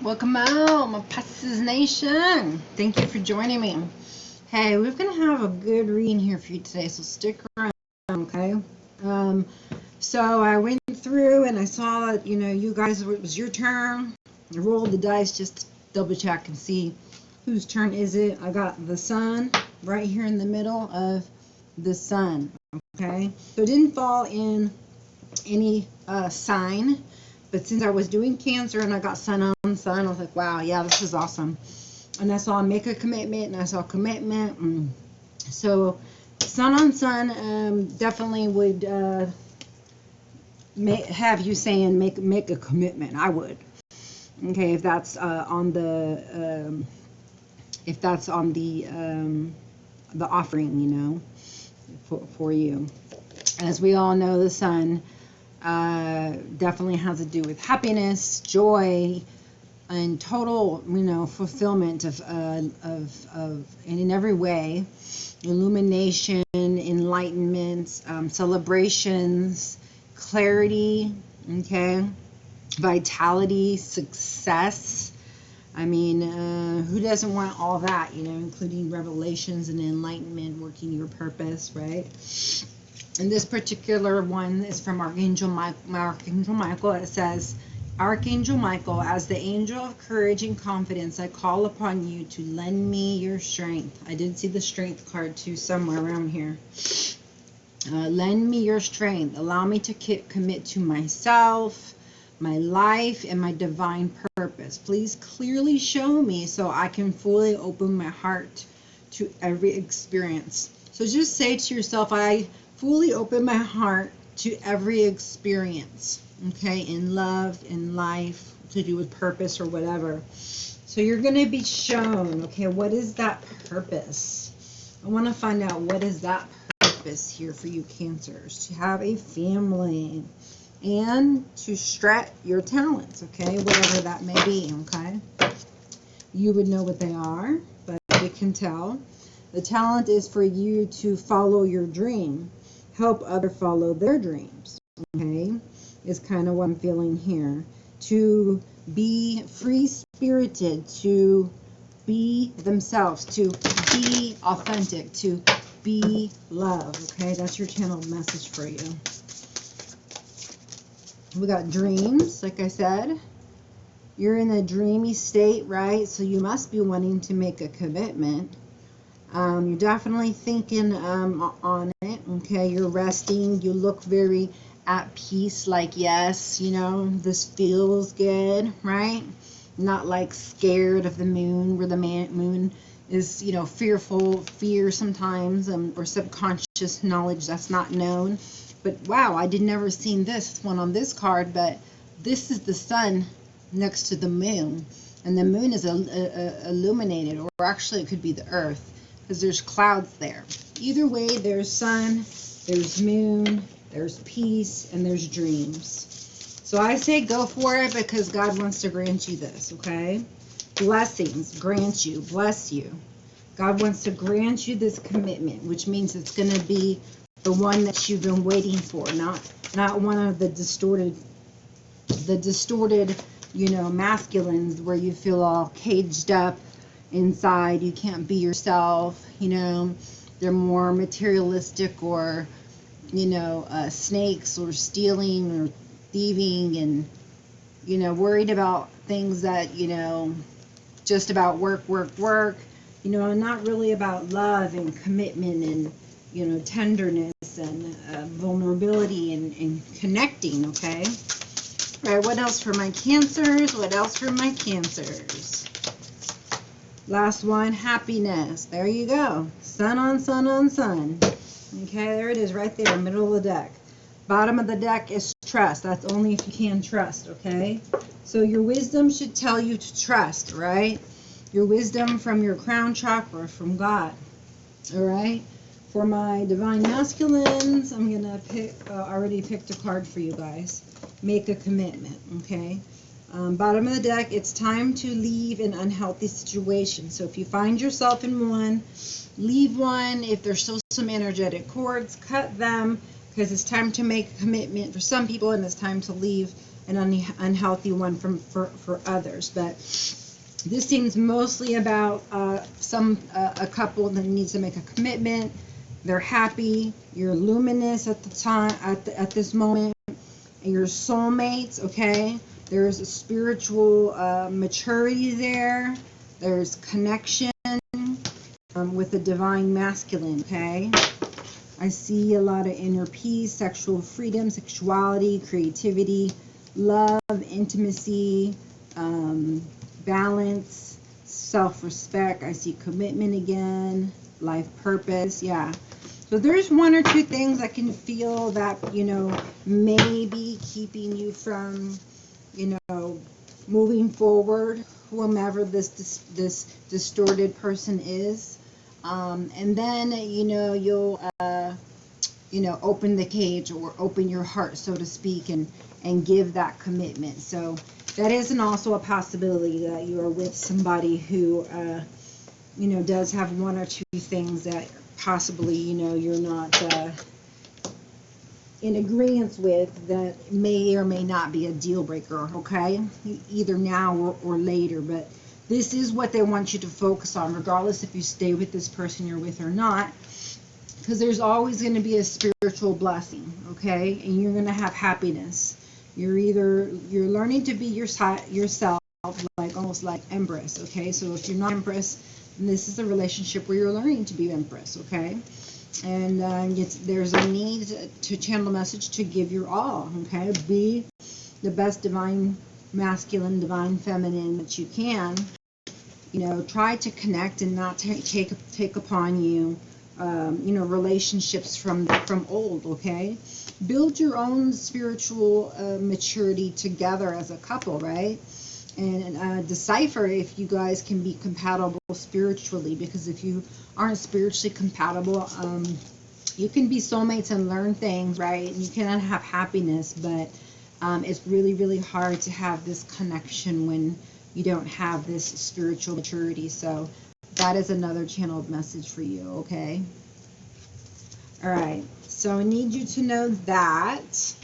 Welcome out, my Passes Nation. Thank you for joining me. Hey, we're going to have a good reading here for you today, so stick around, okay? So I went through and I saw that, you guys, it was your turn. I rolled the dice just to double check and see whose turn is it. I got the sun right here in the middle of the sun, okay? So it didn't fall in any sign. But since I was doing Cancer and I got sun on sun, I was like, wow, yeah, this is awesome. And I saw make a commitment, and I saw commitment. So sun on sun definitely would have you saying make a commitment. I would. Okay, if that's on the offering, for you. As we all know, the sun definitely has to do with happiness, joy, and total, fulfillment of in every way, illumination, enlightenment, celebrations, clarity, okay, vitality, success. I mean, who doesn't want all that, including revelations and enlightenment, working your purpose, right? And this particular one is from Archangel Michael. It says, Archangel Michael, as the angel of courage and confidence, I call upon you to lend me your strength. I did see the strength card too somewhere around here. Lend me your strength. Allow me to commit to myself, my life, and my divine purpose. Please clearly show me so I can fully open my heart to every experience. So just say to yourself, I fully open my heart to every experience, okay, in love, in life, to do with purpose or whatever. So you're going to be shown, okay, what is that purpose? I want to find out what is that purpose here for you Cancers. To have a family and to stretch your talents, okay, whatever that may be, okay. You would know what they are, but we can tell. The talent is for you to follow your dream. Help others follow their dreams, okay, is kind of what I'm feeling here. To be free-spirited, to be themselves, to be authentic, to be love, okay? That's your channeled message for you. We got dreams, like I said. You're in a dreamy state, right? So you must be wanting to make a commitment. You're definitely thinking on it, okay? You're resting. You look very at peace, like, yes, this feels good, right? Not like scared of the moon, where the moon is, fearful, fear sometimes, or subconscious knowledge that's not known. But wow, I did never seen this one on this card, but this is the sun next to the moon, and the moon is illuminated, or actually it could be the earth, because there's clouds there. Either way, there's sun, there's moon, there's peace, and there's dreams. So I say go for it, because God wants to grant you this, okay? Blessings, grant you, bless you. God wants to grant you this commitment, which means it's going to be the one that you've been waiting for, not one of the distorted, masculines where you feel all caged up inside. You can't be yourself, they're more materialistic, or snakes, or stealing, or thieving, and worried about things that just about work, and not really about love and commitment and tenderness and vulnerability and connecting, okay? All right, what else for my Cancers? What else for my Cancers? Last one, happiness. There you go. Sun on sun on sun. Okay, there it is right there, middle of the deck. Bottom of the deck is trust. That's only if you can trust, okay? So your wisdom should tell you to trust, right? Your wisdom from your crown chakra, from God, all right? For my divine masculines, I'm going to pick, already picked a card for you guys. Make a commitment, okay? Bottom of the deck, it's time to leave an unhealthy situation. So if you find yourself in one, leave one. If there's still some energetic cords, cut them, because it's time to make a commitment for some people, and it's time to leave an unhealthy one for others. But this seems mostly about a couple that needs to make a commitment. They're happy. You're luminous at the time, at this moment. And your soulmates, okay? There's a spiritual maturity there. There's connection with the divine masculine, okay? I see a lot of inner peace, sexual freedom, sexuality, creativity, love, intimacy, balance, self-respect. I see commitment again, life purpose, yeah. So there's one or two things I can feel that, you know, may be keeping you from, you know, moving forward, whomever this distorted person is. And then, you know, you'll, you know, open the cage or open your heart, so to speak, and give that commitment. So that isn't also a possibility that you are with somebody who, you know, does have one or two things that possibly, you know, you're not in agreement with, that may or may not be a deal breaker, okay? Either now or later, but this is what they want you to focus on, regardless if you stay with this person you're with or not, because there's always going to be a spiritual blessing, okay? And you're going to have happiness. You're learning to be yourself, like almost like Empress, okay? So if you're not Empress, then this is a relationship where you're learning to be Empress, okay? And there's a need to channel a message to give your all, okay? Be the best divine masculine, divine feminine that you can. You know, try to connect and not take upon you, you know, relationships from old, okay? Build your own spiritual maturity together as a couple, right? And decipher if you guys can be compatible spiritually, because if you aren't spiritually compatible, you can be soulmates and learn things, right? And you can have happiness, but it's really, really hard to have this connection when you don't have this spiritual maturity. So that is another channeled message for you, okay? All right, so I need you to know that.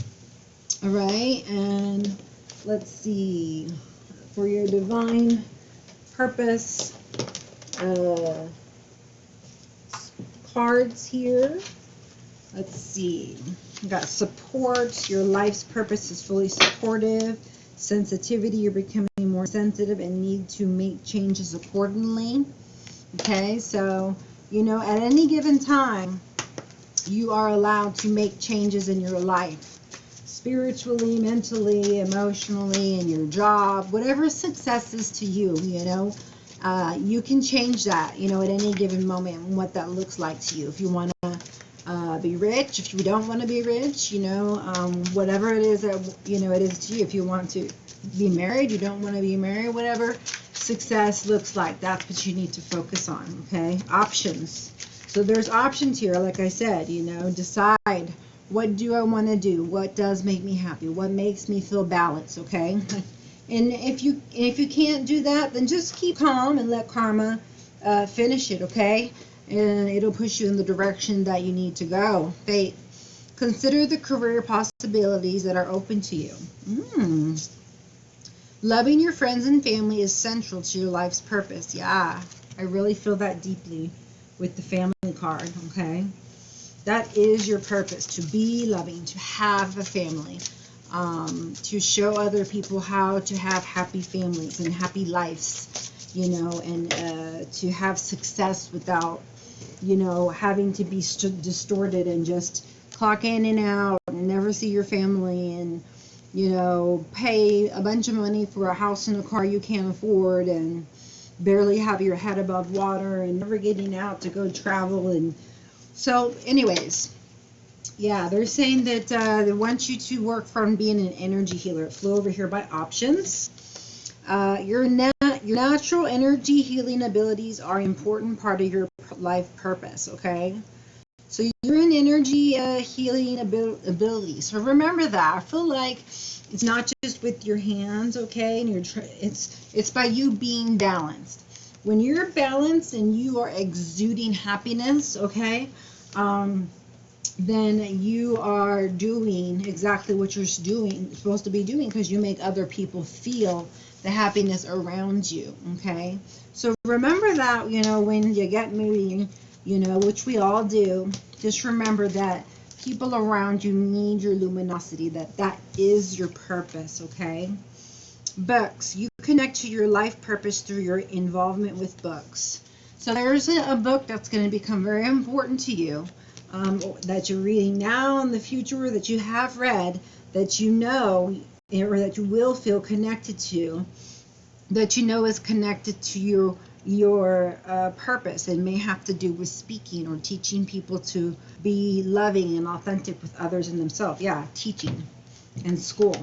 All right, and let's see, for your divine purpose cards here. Let's see, you got support. Your life's purpose is fully supportive. Sensitivity, you're becoming more sensitive and need to make changes accordingly. Okay, so, you know, at any given time, you are allowed to make changes in your life, spiritually, mentally, emotionally, in your job, whatever success is to you, you know, you can change that, you know, at any given moment, and what that looks like to you. If you want to be rich, if you don't want to be rich, you know, whatever it is that, you know, it is to you. If you want to be married, you don't want to be married, whatever success looks like, that's what you need to focus on, okay? Options. So there's options here, like I said, you know, decide, what do I want to do? What does make me happy? What makes me feel balanced, okay? And if you can't do that, then just keep calm and let karma finish it, okay? And it'll push you in the direction that you need to go. Fate. Consider the career possibilities that are open to you. Loving your friends and family is central to your life's purpose. Yeah, I really feel that deeply with the family card, okay? That is your purpose, to be loving, to have a family, to show other people how to have happy families and happy lives, you know, and to have success without, you know, having to be distorted and just clock in and out and never see your family, and, you know, pay a bunch of money for a house and a car you can't afford, and barely have your head above water, and never getting out to go travel. And so anyways, yeah, they're saying that they want you to work from being an energy healer. It flew over here by options. Your natural energy healing abilities are an important part of your life purpose, okay? So you're an energy healing ability. So remember that. I feel like it's not just with your hands, okay? And it's by you being balanced. When you're balanced and you are exuding happiness, okay, then you are doing exactly what you're supposed to be doing, because you make other people feel the happiness around you. Okay, so remember that, when you get moody, which we all do, just remember that people around you need your luminosity, that is your purpose. Okay, books, you connect to your life purpose through your involvement with books. So there's a book that's going to become very important to you, that you're reading now in the future, or that you have read, that you know, or that you will feel connected to, that you know is connected to your purpose. It may have to do with speaking or teaching people to be loving and authentic with others and themselves. Yeah, teaching in school.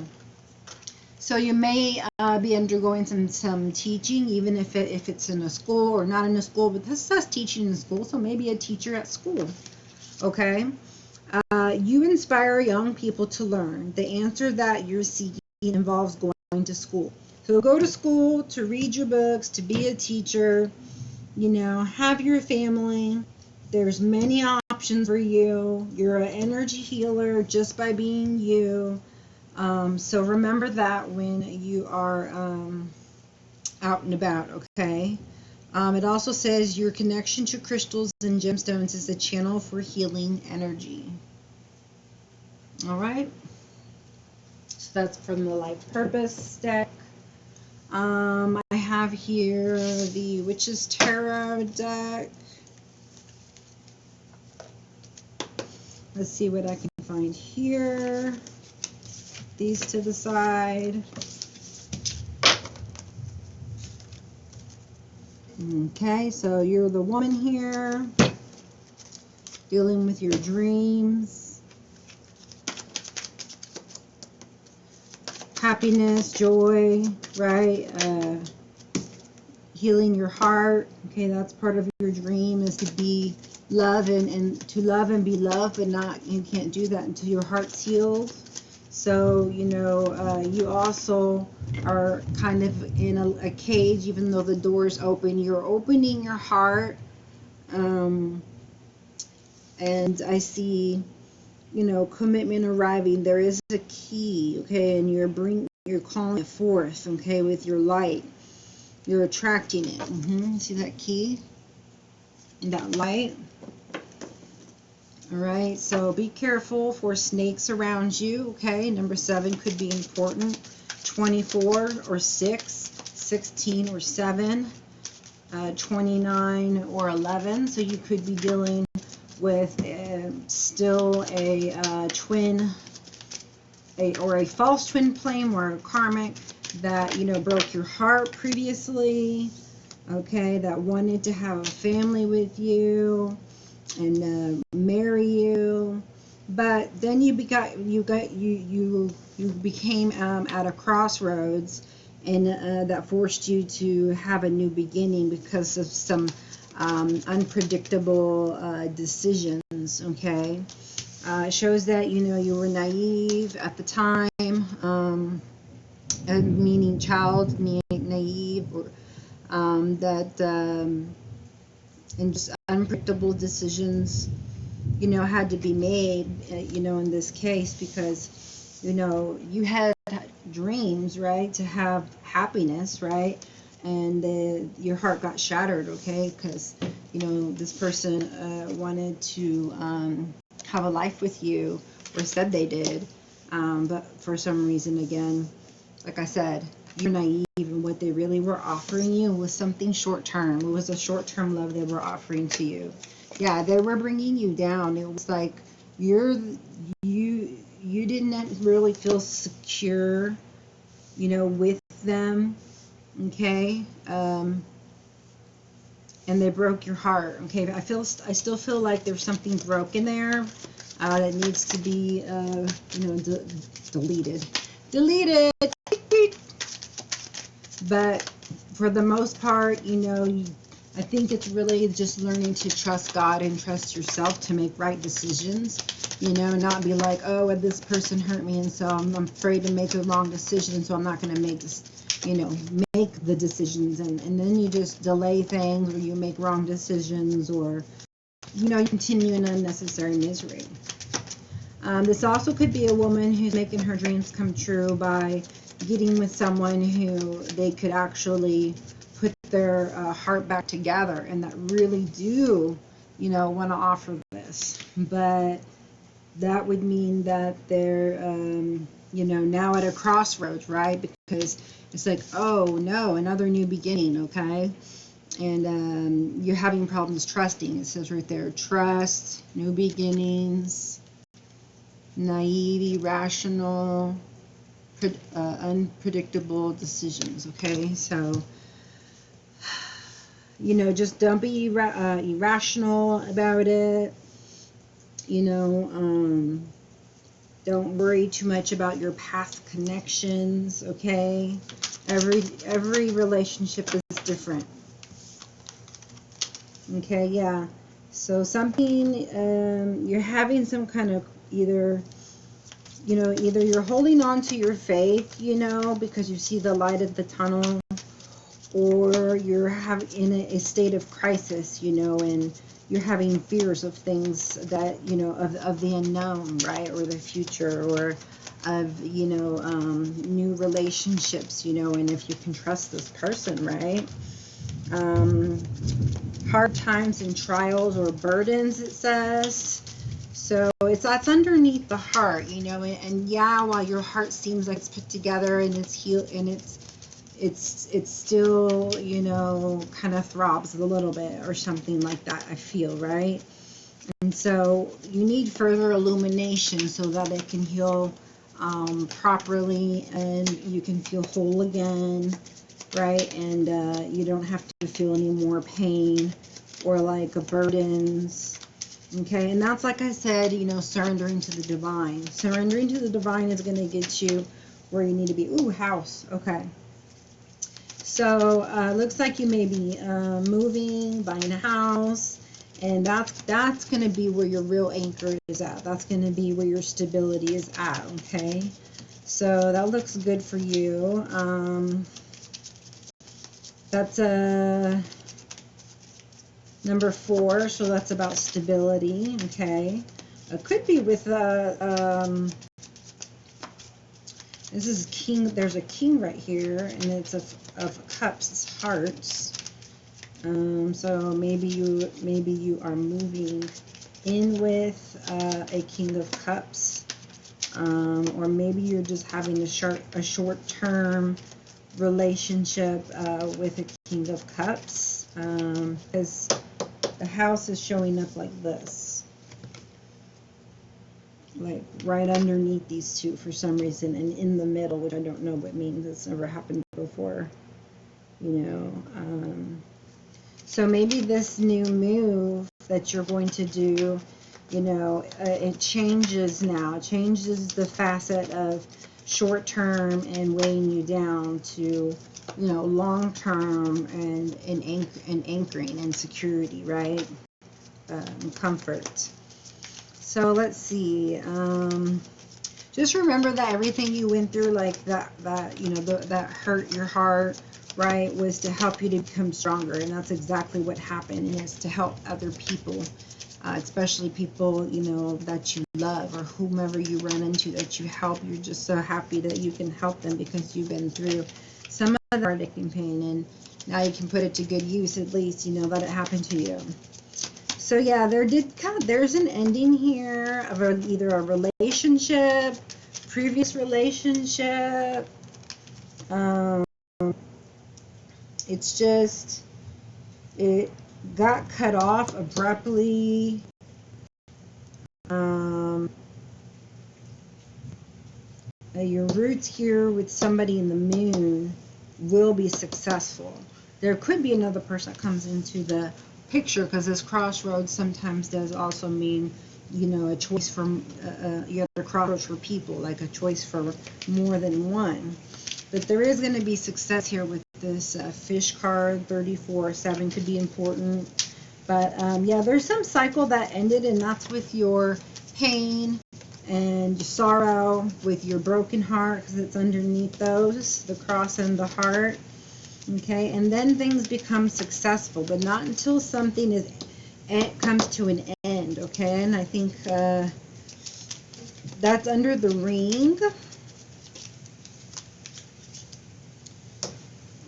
So you may be undergoing some teaching, even if it's in a school or not in a school, but this says teaching in school, so maybe a teacher at school. Okay, you inspire young people to learn. The answer that you're seeking involves going to school. So go to school to read your books, to be a teacher, have your family. There's many options for you. You're an energy healer just by being you. So remember that when you are out and about, okay? It also says your connection to crystals and gemstones is a channel for healing energy. All right? So that's from the Life Purpose deck. I have here the Witch's Tarot deck. Let's see what I can find here. These to the side. Okay, so you're the woman here, dealing with your dreams, happiness, joy, right? Healing your heart. Okay, that's part of your dream, is to be love and to love and be loved, but you can't do that until your heart's healed. So, you also are kind of in a cage, even though the door's open. You're opening your heart. And I see, commitment arriving. There is a key, okay, and you're calling it forth, okay, with your light. You're attracting it. See that key? That light? All right, so be careful for snakes around you, okay? Number 7 could be important. 24 or 6, 16 or 7, 29 or 11. So you could be dealing with still a twin, or a false twin flame, or a karmic that, broke your heart previously, okay, that wanted to have a family with you and marry you, but then you became at a crossroads, and that forced you to have a new beginning because of some unpredictable decisions. Okay, it shows that you were naive at the time, meaning child, naive, or and just unpredictable decisions, had to be made, in this case, because, you had dreams, right, to have happiness, right, and your heart got shattered, okay, because, this person wanted to have a life with you, or said they did, but for some reason, again, like I said, you're naive, and what they really were offering you was something short-term. It was a short-term love they were offering to you. Yeah, they were bringing you down. It was like you didn't really feel secure, with them, okay? And they broke your heart, okay? I still feel like there's something broken there that needs to be, deleted. Deleted. But for the most part, I think it's really just learning to trust God and trust yourself to make right decisions, not be like, oh, well, this person hurt me, and so I'm afraid to make a wrong decision, so I'm not going to make this, make the decisions, and then you just delay things, or you make wrong decisions, or, you continue in unnecessary misery. This also could be a woman who's making her dreams come true by getting with someone who they could actually put their heart back together, and that really do, you know, want to offer this. But that would mean that they're, you know, now at a crossroads, right? Because it's like, oh no, another new beginning, okay? And you're having problems trusting. It says right there, trust, new beginnings, naive, irrational, unpredictable decisions, okay? So, you know, just don't be irrational about it. You know, don't worry too much about your past connections, okay? Every relationship is different. Okay, yeah. So something, you're having some kind of either you're holding on to your faith, you know, because you see the light at the tunnel, or you're in a state of crisis, you know, and you're having fears of things that, you know, of the unknown, right, or the future, or of, you know, new relationships, you know, and if you can trust this person, right? Hard times and trials or burdens, it says. So that's underneath the heart, you know, and yeah, while your heart seems like it's put together and it's healed and it's still, you know, kind of throbs a little bit or something like that, I feel, right? And so you need further illumination so that it can heal properly and you can feel whole again, right? And you don't have to feel any more pain or like burdens. Okay, and that's, like I said, you know, surrendering to the divine. Surrendering to the divine is going to get you where you need to be. Ooh, house. Okay. So, looks like you may be moving, buying a house, and that's going to be where your real anchor is at. That's going to be where your stability is at, okay? So, that looks good for you. That's number 4, so that's about stability, okay? It could be with, this is king, there's a king right here, and it's of cups, it's hearts. So maybe you are moving in with a king of cups, or maybe you're just having a short-term relationship with a king of cups, because the house is showing up like this, like right underneath these two for some reason, and in the middle, which I don't know what means. It's never happened before, you know. So maybe this new move that you're going to do, you know, it changes now. It changes the facet of short-term and weighing you down to, you know, long-term and anchoring and security, right? Comfort. So let's see. Just remember that everything you went through, like that you know, that hurt your heart, right, was to help you to become stronger, and that's exactly what happened. And it's to help other people, especially people, you know, that you love, or whomever you run into that you help. You're just so happy that you can help them because you've been through some of the heartache and pain, and now you can put it to good use. At least you know that it happened to you. So yeah, there's an ending here of either a relationship, previous relationship. It's just, it got cut off abruptly. Your roots here with somebody in the moon will be successful. There could be another person that comes into the picture, because this crossroads sometimes does also mean, you know, a choice from you have a crossroads for people, like a choice for more than one. But there is going to be success here with this fish card. 34/7 could be important. But yeah, there's some cycle that ended, and that's with your pain and your sorrow, with your broken heart, because it's underneath those, the cross and the heart. Okay, and then things become successful, but not until something comes to an end. Okay, and I think That's under the ring.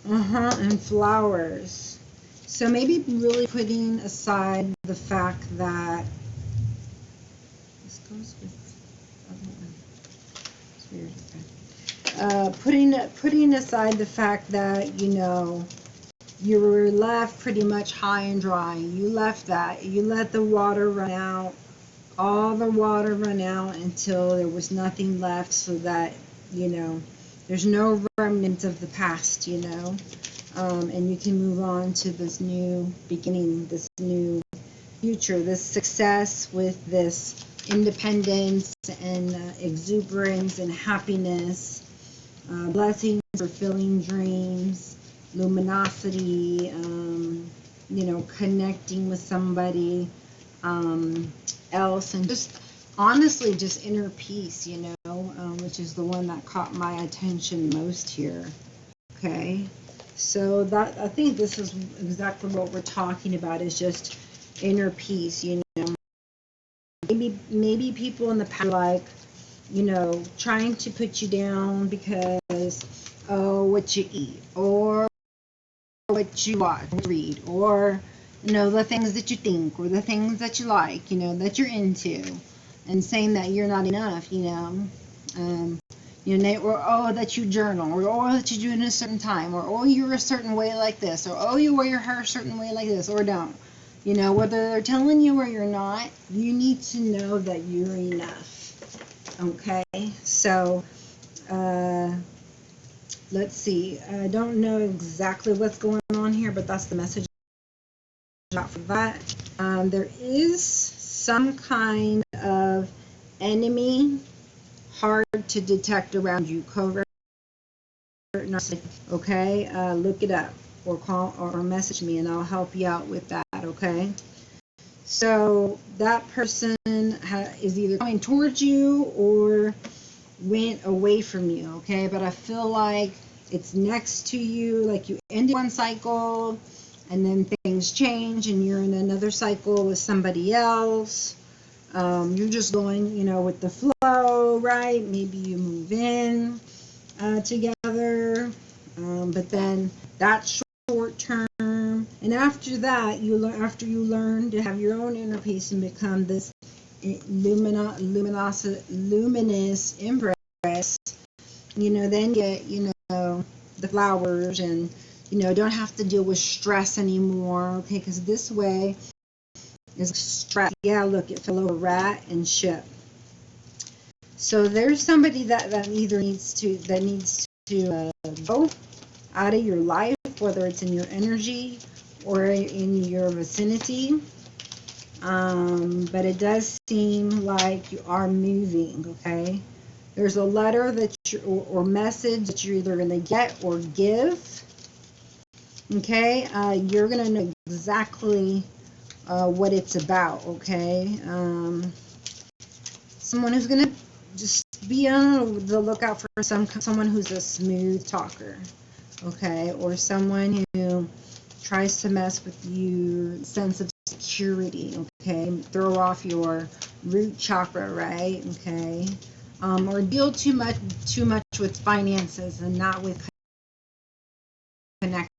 And flowers. So maybe really putting aside the fact that this goes with the other one. It's weird. Putting aside the fact that, you know, you were left pretty much high and dry. You left that. You let the water run out. All the water run out until there was nothing left, so that, you know, there's no remnants of the past, you know, and you can move on to this new beginning, this new future, this success with this independence and exuberance and happiness, blessings, fulfilling dreams, luminosity, you know, connecting with somebody else, and just honestly just inner peace, you know, which is the one that caught my attention most here. Okay, so that, I think this is exactly what we're talking about, is just inner peace, you know. Maybe people in the past, like, you know, trying to put you down because, oh, what you eat, or what you watch, read, or, you know, the things that you think, or the things that you like, you know, that you're into, and saying that you're not enough, you know, or oh, that you journal, or oh, that you do it in a certain time, or oh, you're a certain way like this, or oh, you wear your hair a certain way like this, or don't. You know, whether they're telling you or you're not, you need to know that you're enough. Okay, so let's see. I don't know exactly what's going on here, but that's the message for that. There is some kind of enemy, hard to detect around you, covert, okay? Look it up, or call or message me, and I'll help you out with that, okay? So that person is either coming towards you or went away from you, okay? But I feel like it's next to you, like you ended one cycle and then things change and you're in another cycle with somebody else. You're just going, you know, with the flow, right? Maybe you move in together, but then that's short term, and after that, after you learn to have your own inner peace and become this luminous empress, you know, then get, you know, the flowers, and, you know, don't have to deal with stress anymore, okay? Because this way is stress. Yeah, look, it fell over rat and ship. So there's somebody that either needs to go out of your life, whether it's in your energy or in your vicinity. But it does seem like you are moving, okay? There's a letter that or message that you're either going to get or give, okay? You're going to know exactly what it's about, okay? Someone who's going to just be on the lookout for someone who's a smooth talker, okay? Or someone who tries to mess with your sense of security, okay? Throw off your root chakra, right? Okay? Or deal too much with finances and not with connective,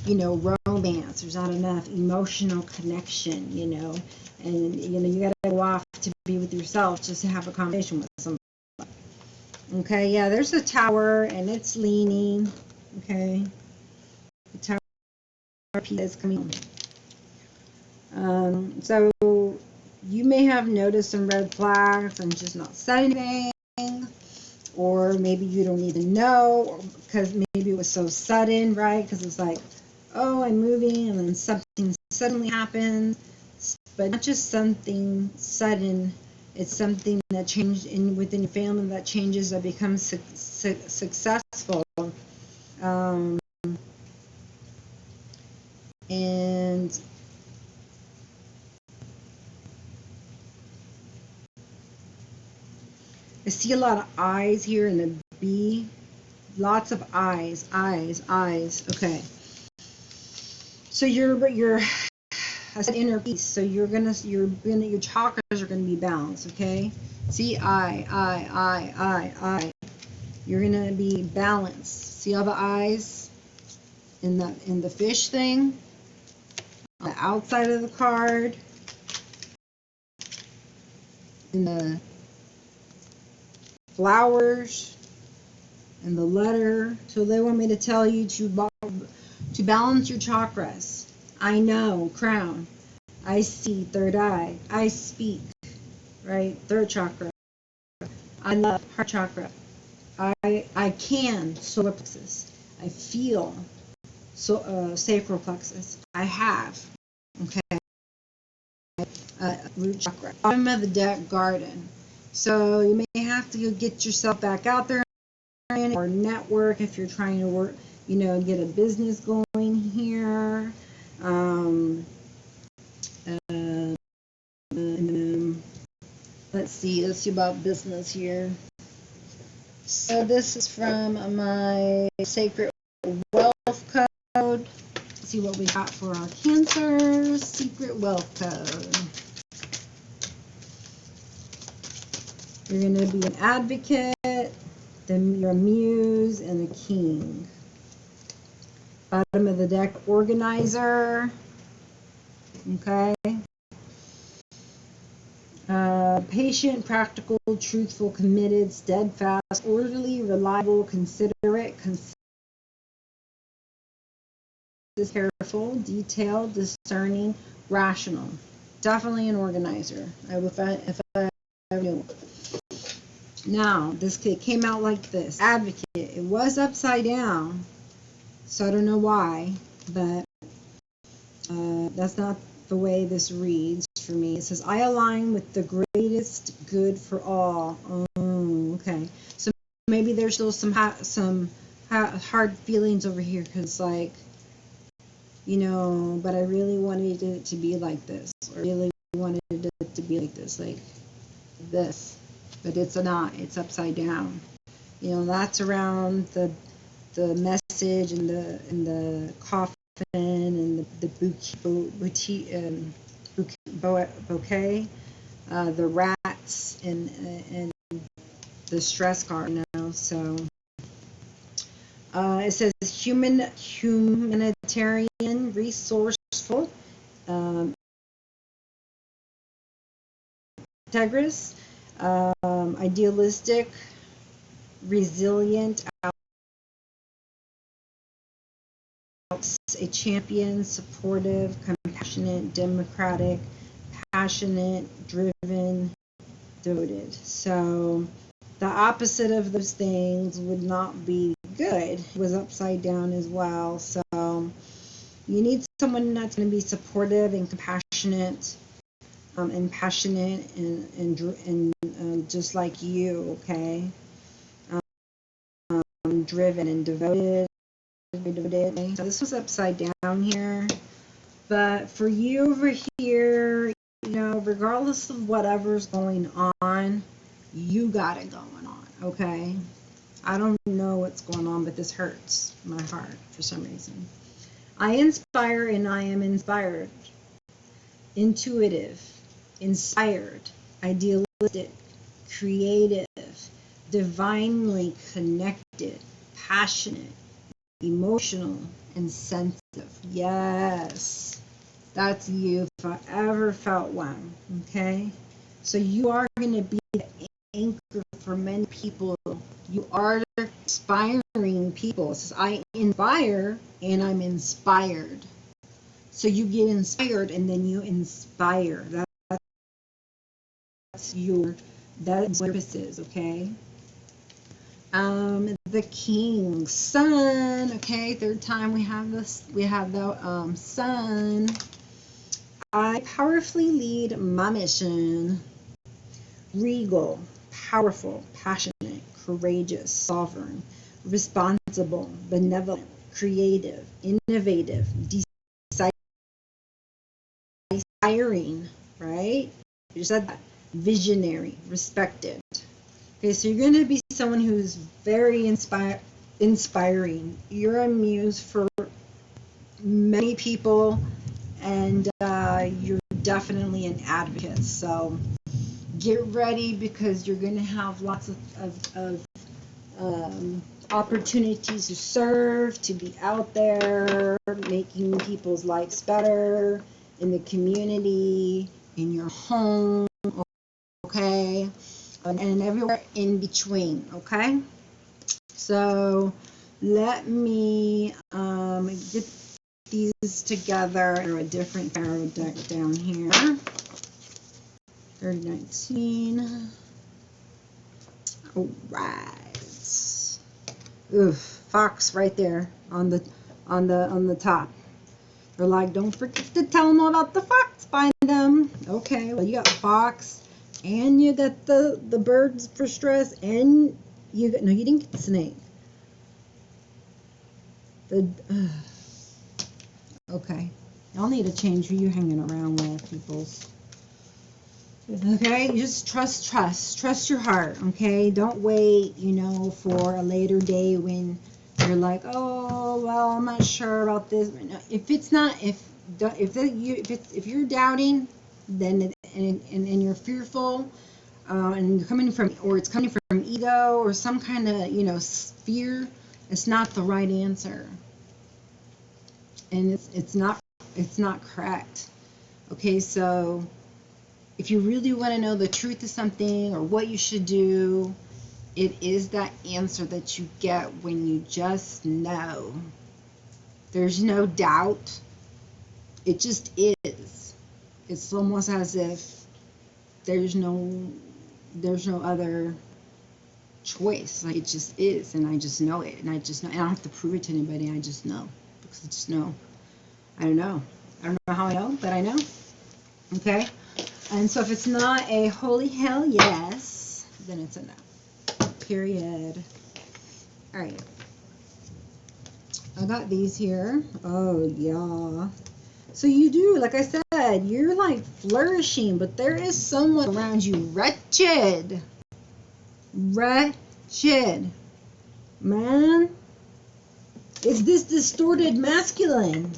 you know, romance. There's not enough emotional connection, you know, and, you know, you got to go off to be with yourself just to have a conversation with somebody. Okay, yeah, there's a tower and it's leaning, okay? The tower is coming. So you may have noticed some red flags and just not said anything, or maybe you don't even know, because maybe it was so sudden, right? Because it's like, oh, I'm moving, and then something suddenly happens, but not just something sudden. It's something that changed within your family, that changes, that becomes successful. And I see a lot of eyes here in the B. Lots of eyes. Okay. So you're I said inner peace. So your chakras are gonna be balanced, okay? See, I. You're going to be balanced. See all the eyes in the fish thing? On the outside of the card. In the flowers. And the letter. So they want me to tell you to balance your chakras. I know, crown. I see, third eye. I speak, right? Third chakra. I love, heart chakra. I can, solar plexus. I feel, sacral plexus. I have, okay. Root chakra. Bottom of the deck, garden. So you may have to get yourself back out there or network if you're trying to work, get a business going here. Let's see about business here. So this is from my Sacred Wealth Code. Let's see what we got for our Cancers. Secret Wealth Code. You're going to be an advocate, then you're a muse and a king. Bottom of the deck, organizer. Okay. Patient, practical, truthful, committed, steadfast, orderly, reliable, considerate, careful, detailed, discerning, rational. Definitely an organizer. If I knew. Now, this came out like this. Advocate. It was upside down, so I don't know why, but that's not the way this reads for me. It says, I align with the greatest good for all. Oh, okay. So maybe there's still some hard feelings over here because, but I really wanted it to be like this. Or really wanted it to be like this, like this. But it's not. It's upside down. That's around the message and the coffin and the bouquet, the rats and the stress card now. So it says humanitarian, resourceful, integrous, idealistic, resilient, a champion, supportive, compassionate, democratic, passionate, driven, devoted. So the opposite of those things would not be good. It was upside down as well. So you need someone that's going to be supportive and compassionate, and passionate and just like you, okay? Driven and devoted. So this was upside down here, but for you over here, regardless of whatever's going on, you got it going on, okay? I don't know what's going on, but this hurts my heart for some reason. I inspire and I am inspired. Intuitive, inspired, idealistic, creative, divinely connected, passionate, emotional, and sensitive. Yes, that's you if I ever felt one, okay? So you are going to be the anchor for many people. You are inspiring people. It says, I inspire and I'm inspired. So you get inspired and then you inspire. That's your purposes, okay? The king, sun, okay, third time we have the sun. I powerfully lead my mission. Regal, powerful, passionate, courageous, sovereign, responsible, benevolent, creative, innovative, desiring, right? You said that. Visionary, respected. Okay, so you're going to be someone who's very inspiring. You're a muse for many people, and you're definitely an advocate. So Get ready, because you're going to have lots of opportunities to serve, to be out there, making people's lives better in the community, in your home, okay, and everywhere in between, okay? So let me get these together in a different tarot deck down here. 3019. All right. Oof, fox right there on the top. They're like, don't forget to tell them about the fox by them. Okay, well, you got fox, and you got the birds for stress, and you got, no, you didn't get the snake. Okay, y'all need to change who you're hanging around with, peoples. Okay, just trust your heart. Okay, don't wait, for a later day when you're like, oh, well, I'm not sure about this. If it's not, if you're doubting, then and you're fearful, and you're coming from, or it's coming from ego or some kind of fear, it's not the right answer, and it's not correct. Okay, so if you really want to know the truth of something or what you should do, it is that answer that you get when you just know. There's no doubt. It just is. It's almost as if there's no other choice. Like, it just is, and I just know it, and I just know. And I don't have to prove it to anybody. I just know, because I just know. I don't know how I know, but I know. Okay. And so if it's not a holy hell yes, then it's a no. Period. All right. I got these here. Oh, yeah. So you do, like I said, you're like flourishing, but there is someone around you wretched. Wretched. Man, it's this distorted masculine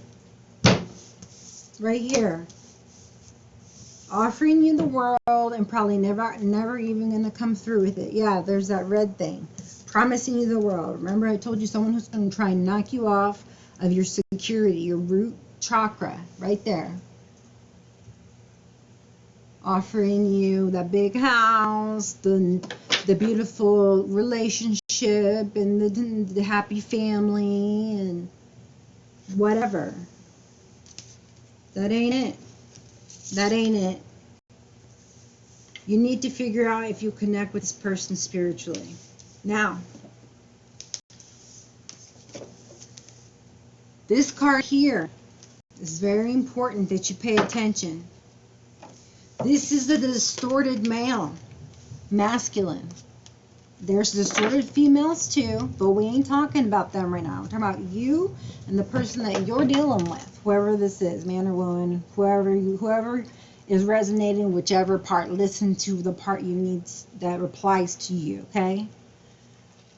right here. Offering you the world and probably never even going to come through with it. Yeah, there's that red thing. Promising you the world. Remember, I told you someone who's going to try and knock you off of your security, your root chakra, right there. Offering you that big house, the beautiful relationship, and the happy family, and whatever. That ain't it. That ain't it. You need to figure out if you connect with this person spiritually. Now, this card here is very important that you pay attention. This is the distorted male, masculine. There's distorted females too, but we ain't talking about them right now. We're talking about you and the person that you're dealing with, whoever this is, man or woman, whoever is resonating, whichever part. Listen to the part you need that applies to you, okay?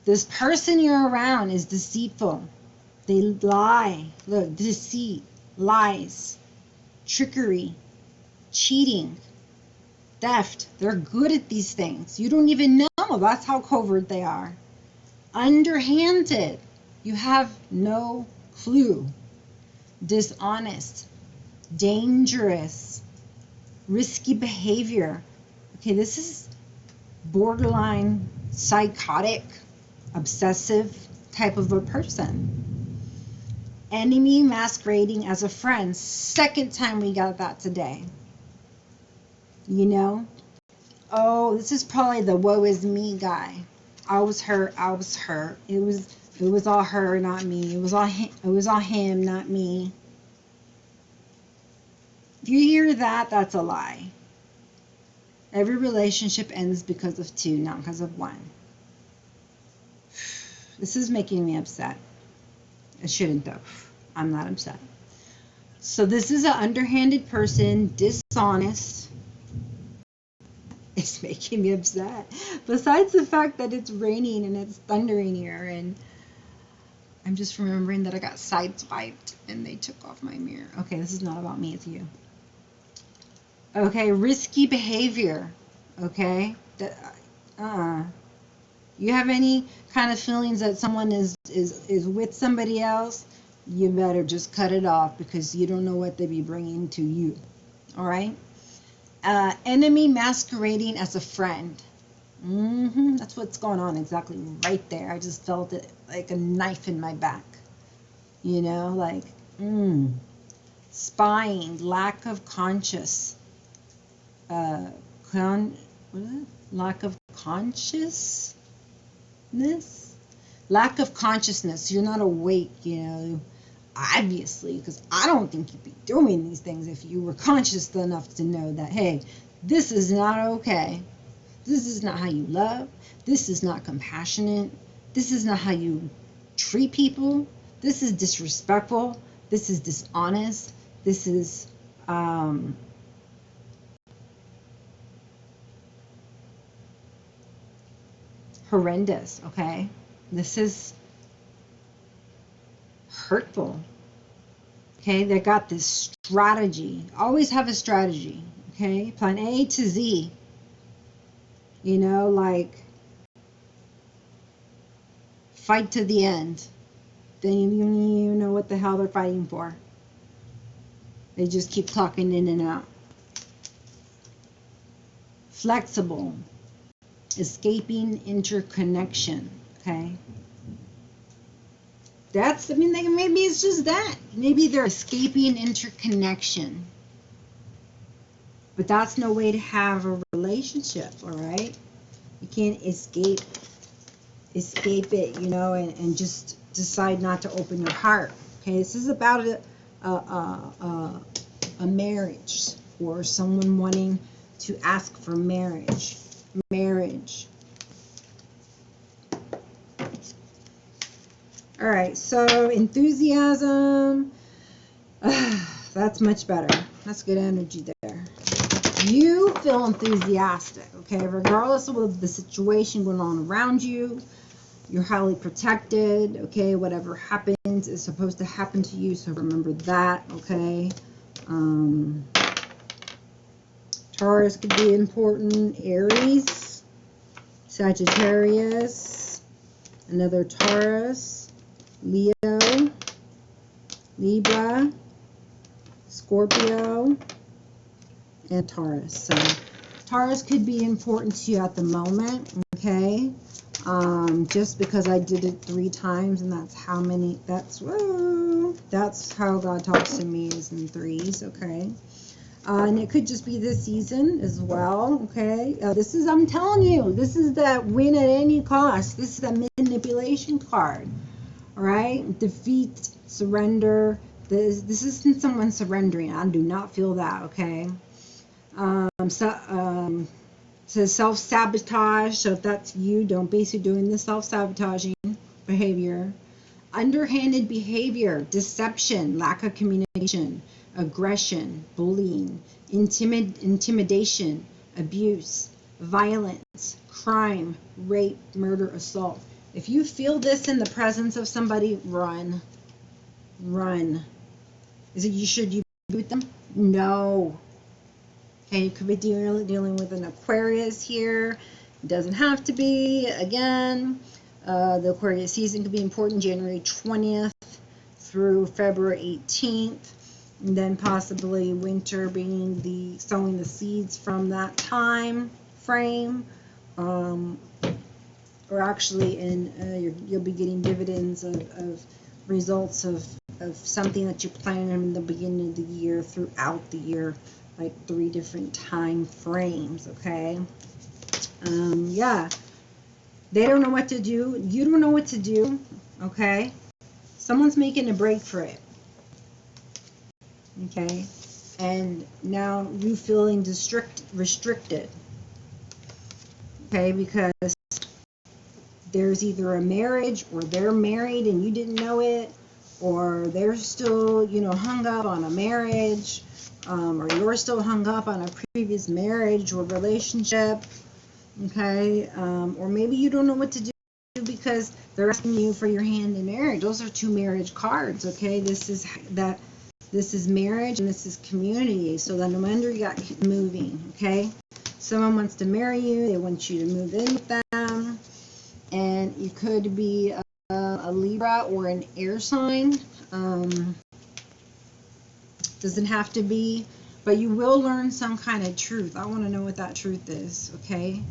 This person you're around is deceitful. They lie. Look, deceit, lies, trickery, cheating, theft. They're good at these things. You don't even know. That's how covert they are. Underhanded. You have no clue. Dishonest, dangerous, risky behavior. Okay, this is borderline psychotic, obsessive type of a person. Enemy masquerading as a friend. Second time we got that today. Oh, this is probably the woe is me guy. I was hurt. It was all her, not me. It was all him, not me. If you hear that, that's a lie. Every relationship ends because of two, not because of one. This is making me upset. It shouldn't though. I'm not upset. So this is an underhanded person, dishonest. It's making me upset. Besides the fact that it's raining and it's thundering here, and I'm just remembering that I got sideswiped and they took off my mirror. Okay, this is not about me, it's you. Okay, risky behavior. okay? You have any kind of feelings that someone is with somebody else, you better just cut it off, because you don't know what they be bringing to you. All right? Enemy masquerading as a friend. That's what's going on exactly right there. I just felt it like a knife in my back. You know, like, spying, lack of conscious, lack of consciousness, lack of consciousness. You're not awake, you know, obviously, because I don't think you'd be doing these things if you were conscious enough to know that, hey, this is not okay. This is not how you love. This is not compassionate. This is not how you treat people. This is disrespectful. This is dishonest. This is horrendous, okay? This is hurtful. Okay, they got this strategy. Always have a strategy, okay? Plan A to Z. You know, like, fight to the end. Then you know what the hell they're fighting for. They just keep clocking in and out. Flexible. Escaping interconnection, okay? That's, I mean, maybe it's just that. Maybe they're escaping interconnection. But that's no way to have a relationship, all right? You can't escape it, you know, and just decide not to open your heart. Okay, this is about a marriage, or someone wanting to ask for marriage. All right, so enthusiasm, that's much better. That's good energy there. You feel enthusiastic, okay, regardless of the situation going on around you. You're highly protected, okay? Whatever happens is supposed to happen to you, so remember that, okay? Taurus could be important. Aries, Sagittarius, another Taurus, Leo, Libra, Scorpio, and Taurus. So Taurus could be important to you at the moment, okay? Just because I did it 3 times, and that's how many, that's how God talks to me, is in 3s, okay? And it could just be this season as well, okay? This is, I'm telling you, this is that win at any cost. This is that manipulation card, all right? Defeat, surrender. This isn't someone surrendering. I do not feel that, okay? So self-sabotage. So if that's you, don't basically doing the self-sabotaging behavior. Underhanded behavior, deception, lack of communication, aggression, bullying, intimidation, abuse, violence, crime, rape, murder, assault. If you feel this in the presence of somebody, run. Is it should you be with them? No. Okay, you could be dealing with an Aquarius here. It doesn't have to be. Again, the Aquarius season could be important, January 20th through February 18th. And then possibly winter being the sowing the seeds from that time frame. Or actually you'll be getting dividends of results of something that you planned in the beginning of the year throughout the year. Like 3 different time frames, okay? Yeah. They don't know what to do. You don't know what to do, okay? Someone's making a break for it, okay? And now you feeling restricted, okay? Because there's either a marriage, or they're married and you didn't know it, or they're still, you know, hung up on a marriage. Or you're still hung up on a previous marriage or relationship, okay? Or maybe you don't know what to do because they're asking you for your hand in marriage. Those are 2 marriage cards, okay? This is marriage and this is community. So then no wonder you got moving, okay? Someone wants to marry you. They want you to move in with them. And you could be a Libra or an air sign. Doesn't have to be, but you will learn some kind of truth. I want to know what that truth is, okay?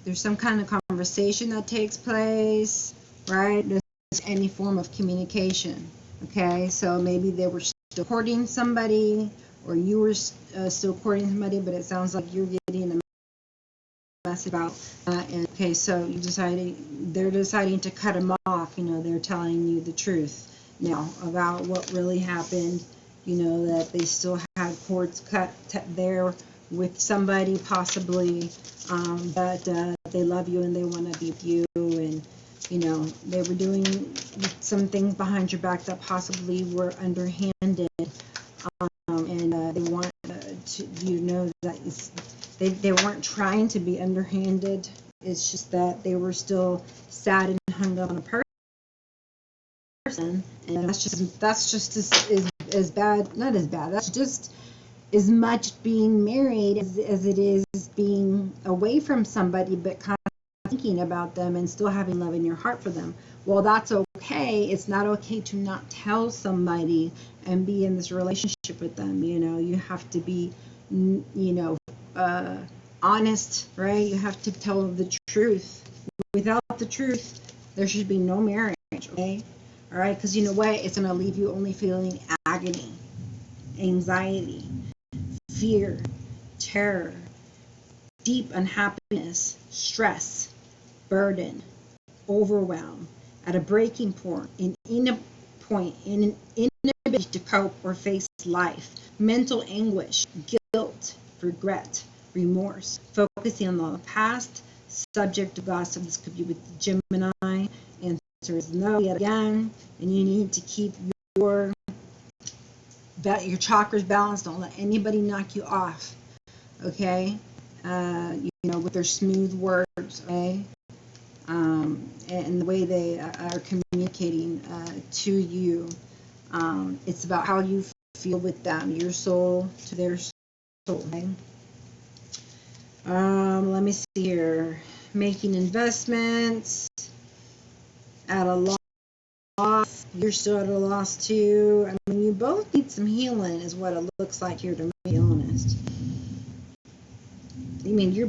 There's some kind of conversation that takes place, right? There's any form of communication, okay? So maybe they were still courting somebody, or you were still courting somebody, but it sounds like you're getting a message about and okay, so they're deciding to cut them off. They're telling you the truth now about what really happened. That they still had cords cut there with somebody possibly, but they love you and they want to be with you, and they were doing some things behind your back that possibly were underhanded, and they want that they weren't trying to be underhanded. It's just that they were still sad and hung up on a person, and that's just as bad, not as bad. That's just as much being married as it is being away from somebody, but kind of thinking about them and still having love in your heart for them. Well, that's okay. It's not okay to not tell somebody and be in this relationship with them. You have to be, honest, right? You have to tell the truth. Without the truth, there should be no marriage, okay? All right, because you know what? It's going to leave you only feeling agony, anxiety, fear, terror, deep unhappiness, stress, burden, overwhelm, at a breaking point, in an inability to cope or face life, mental anguish, guilt, regret, remorse, focusing on the past, subject to gossip. This could be with Gemini. Answer is no yet again, and you need to keep your chakras balanced. Don't let anybody knock you off, okay? With their smooth words, okay? And the way they are communicating to you. It's about how you feel with them, your soul to their soul, okay? Let me see here. Making investments at a loss. You're still at a loss too. I mean, you both need some healing, is what it looks like here, to be honest. I mean, you're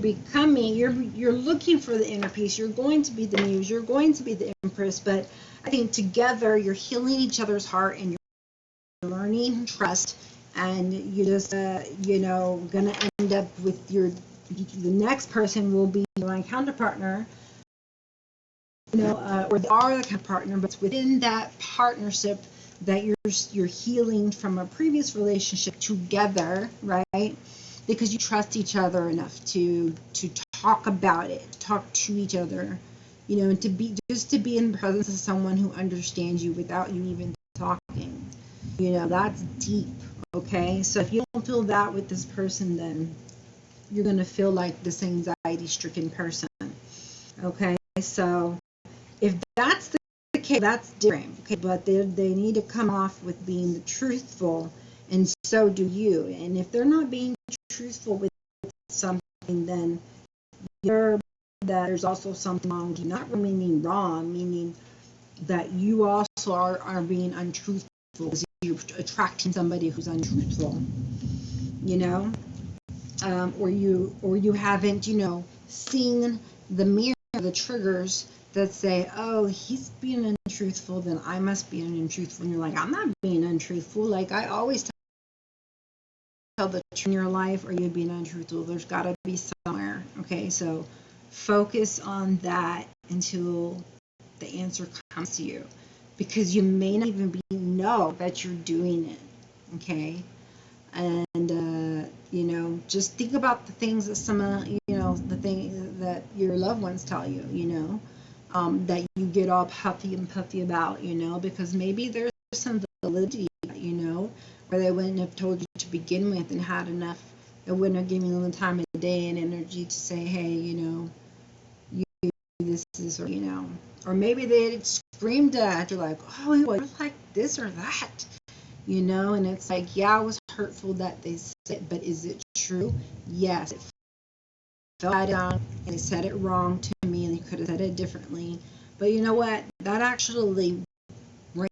looking for the inner peace. You're going to be the muse. You're going to be the empress. But I think together you're healing each other's heart, and you're learning trust. And you just, gonna end up with the next person will be my counterpartner. Or they are the partner, but it's within that partnership that you're healing from a previous relationship together, right? Because you trust each other enough to talk about it, talk to each other, and to be in the presence of someone who understands you without you even talking. That's deep, okay? So if you don't feel that with this person, then you're going to feel like this anxiety-stricken person, okay? So if that's the case, that's different, okay? But they need to come off with being truthful, and so do you. And if they're not being truthful with something, then that there's also something wrong. Not meaning wrong, meaning that you also are being untruthful because you're attracting somebody who's untruthful, or you haven't, seen the mirror, the triggers that say, oh, he's being untruthful, then I must be untruthful. And you're like, I'm not being untruthful. Like, I always tell the truth in your life, or you're being untruthful. There's got to be somewhere, okay? So focus on that until the answer comes to you, because you may not even know that you're doing it, okay? And just think about the things that the things that your loved ones tell you, that you get all puffy and puffy about, because maybe there's some validity, where they wouldn't have told you to begin with and had enough. They wouldn't have given you the time of the day and energy to say, hey, this is, or maybe they had screamed at you like, oh, you're like this or that, and it's like, yeah, I was hurtful that they said it, but is it true? Yes, it fell down and they said it wrong to me and they could have said it differently. But you know what? That actually brings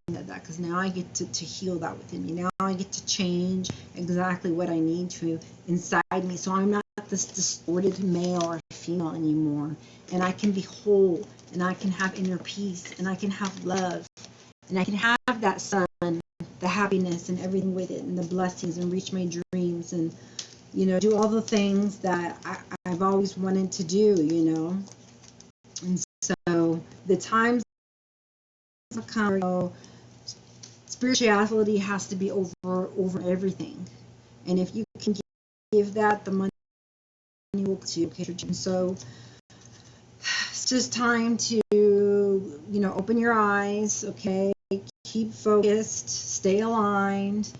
that, because now I get to heal that within me. Now I get to change exactly what I need to inside me. So I'm not this distorted male or female anymore. And I can be whole, and I can have inner peace, and I can have love, and I can have that sun, the happiness and everything with it, and the blessings, and reach my dreams, and do all the things that I've always wanted to do. And so the times have come. Spirituality has to be over everything, and if you can give that, the money will to you. And so it's just time to open your eyes. Okay, keep focused, stay aligned,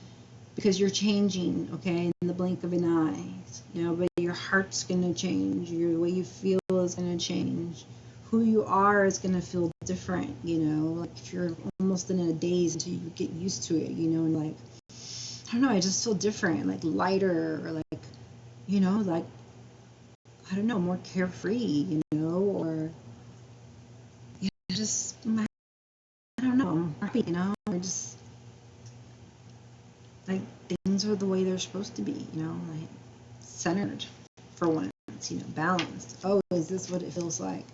because you're changing. Okay, in the blink of an eye. But your heart's going to change. The way you feel is going to change. Who you are is going to feel different. Like if you're almost in a daze until you get used to it. And like, I don't know, I just feel different, like lighter, or like, like, I don't know, more carefree, or just, I don't know, happy, or just like things are the way they're supposed to be, like centered for once, balanced. Oh, is this what it feels like?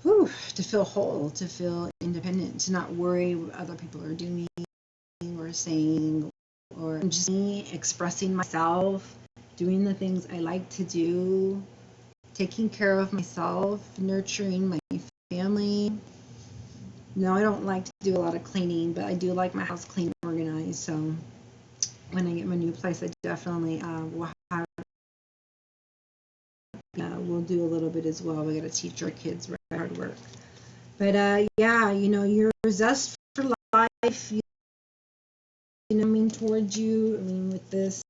Whew, to feel whole, to feel independent, to not worry what other people are doing or saying, or just me expressing myself, doing the things I like to do, taking care of myself, nurturing my family. No, I don't like to do a lot of cleaning, but I do like my house clean and organized. So when I get my new place, I definitely will have. We'll do a little bit as well. We got to teach our kids hard work. But yeah, your zest for life, towards you. With this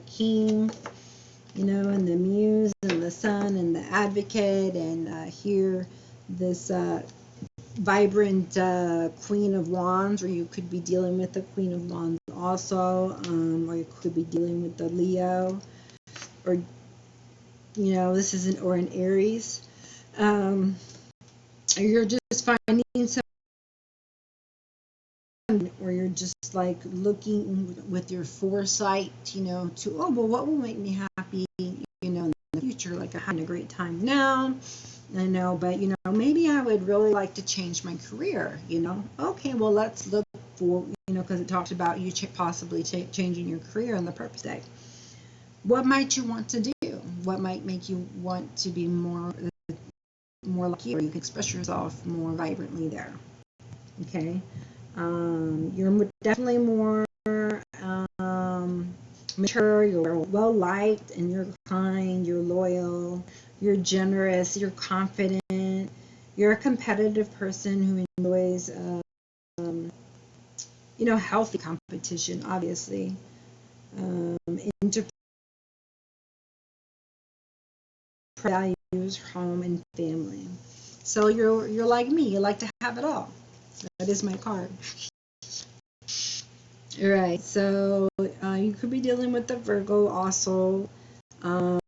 king, and the muse and the sun and the advocate, and here this vibrant queen of wands, or you could be dealing with the queen of wands also, or you could be dealing with the Leo, or this is an Aries. You're just finding some, or you're just like looking with your foresight, to, oh, well, what will make me happy, in the future? Like, I'm having a great time now, I know, but, maybe I would really like to change my career, Okay, well, let's look for, because it talks about you possibly changing your career on the purpose day. What might you want to do? What might make you want to be more like you, or you can express yourself more vibrantly there. Okay, you're definitely more mature, you're well liked, and you're kind, you're loyal, you're generous, you're confident, you're a competitive person who enjoys healthy competition, obviously, values, home, and family. So you're like me. You like to have it all. That is my card. All right. So you could be dealing with the Virgo also. And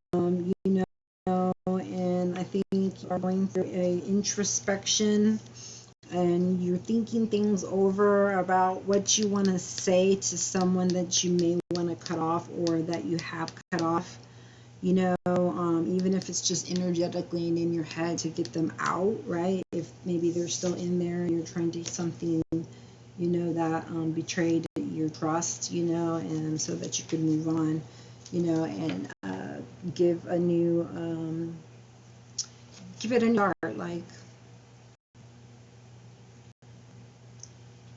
I think you are going through a introspection, and you're thinking things over about what you want to say to someone that you may want to cut off, or that you have cut off. Even if it's just energetically and in your head, to get them out, right? If maybe they're still in there and you're trying to do something, that betrayed your trust, and so that you could move on, and give it a new start, like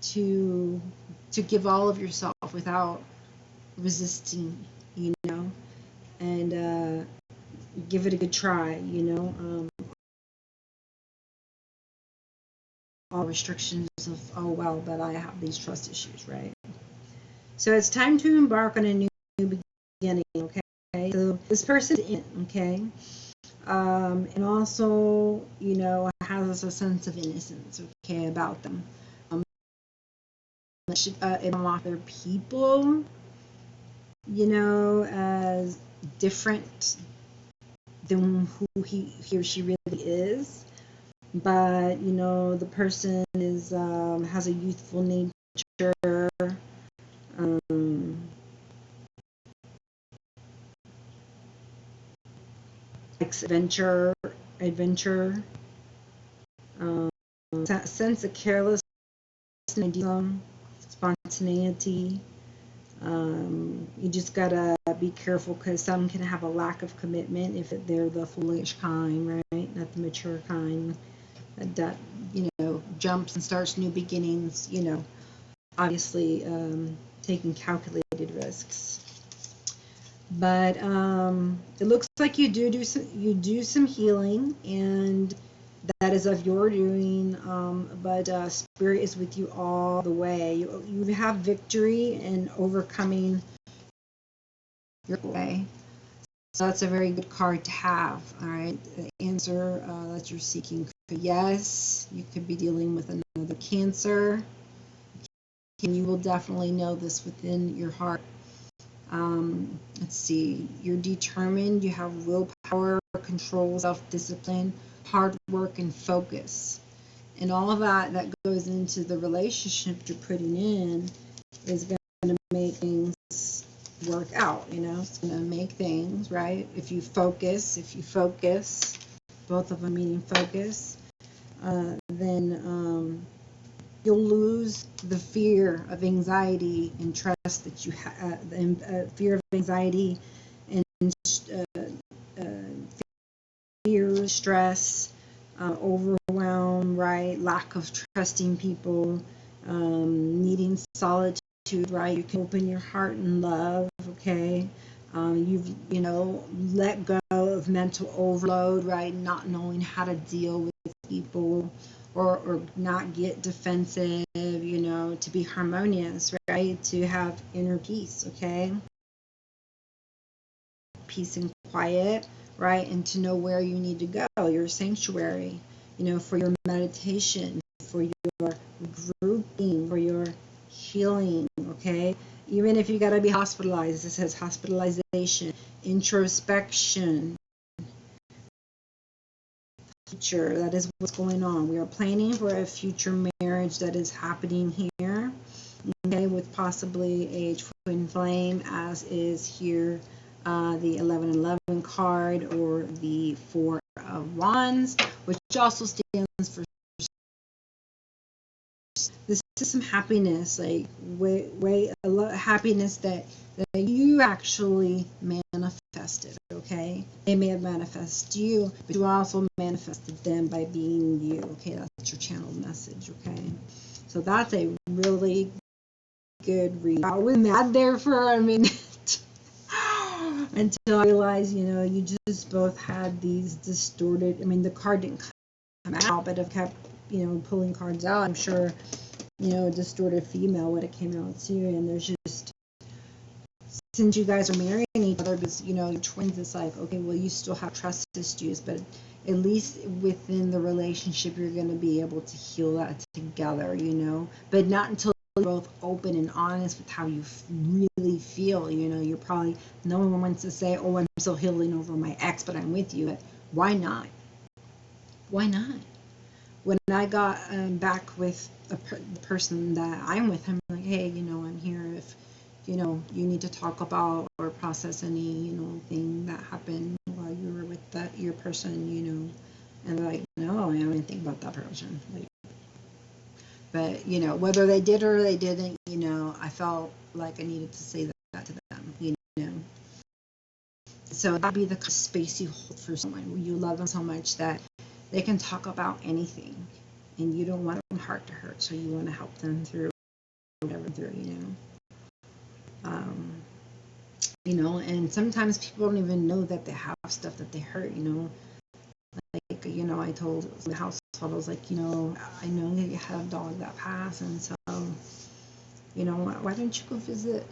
to give all of yourself without resisting, and give it a good try, all restrictions of, oh, well, but I have these trust issues, right? So it's time to embark on a new beginning, okay? So this person's in, okay? And also, has a sense of innocence, okay, about them. other people, you know, as different than who he or she really is. But you know, the person is has a youthful nature. Likes adventure, sense of carelessness, spontaneity. You just gotta be careful because some can have a lack of commitment if they're the foolish kind, right? Not the mature kind that you know, jumps and starts new beginnings. You know, obviously taking calculated risks. But it looks like you do some healing, and that is of your doing. But Spirit is with you all the way. You have victory in overcoming your way. So that's a very good card to have. All right, the answer that you're seeking. Yes, you could be dealing with another Cancer, and you will definitely know this within your heart. Let's see, you're determined, you have willpower, control, self-discipline, hard work, and focus. And all of that goes into the relationship you're putting in is going to make things work out, you know, it's going to make things, right? If you focus, both of them meaning focus, then you'll lose the fear of anxiety and trust that you have, fear of anxiety and fear, stress, overwhelm, right? Lack of trusting people, needing solitude, right? You can open your heart and love, okay? You've, you know, let go of mental overload, right? Not knowing how to deal with people. Or not get defensive, you know, to be harmonious, right? To have inner peace, okay? Peace and quiet, right? And to know where you need to go, your sanctuary, you know, for your meditation, for your grouping, for your healing, okay? Even if you got to be hospitalized, it says hospitalization, introspection, future. That is what's going on. We are planning for a future marriage that is happening here, okay, with possibly a twin flame, as is here the 1111 card, or the 4 of Wands, which also stands for this is some happiness, like happiness that you actually manifested, okay? They may have manifested you, but you also manifested them by being you, okay? That's your channeled message, okay? So that's a really good read. I was mad there for a minute until I realized, you know, you just both had these distorted, I mean, the card didn't come out, but I've kept, you know, pulling cards out. I'm sure, you know, a distorted female would have came out too. And there's just, since you guys are marrying each other, because, you know, your twins, it's like, okay, well, you still have trust issues, but at least within the relationship, you're going to be able to heal that together, you know, but not until you're both open and honest with how you really feel. You know, you're probably, no one wants to say, oh, I'm still healing over my ex, but I'm with you. But why not? Why not? When I got back with the person that I'm with, I'm like, hey, you know, I'm here if, you know, you need to talk about or process any, you know, thing that happened while you were with your person, you know. And they're like, no, I don't think about that person. Like, but, you know, whether they did or they didn't, you know, I felt like I needed to say that to them, you know. So that'd be the space you hold for someone where you love them so much that they can talk about anything, and you don't want them heart to hurt, so you want to help them through whatever through, you know, and sometimes people don't even know that they have stuff that they hurt, you know, like, you know, I told the household, I was like, you know, I know that you had a dog that passed, and so, you know, why don't you go visit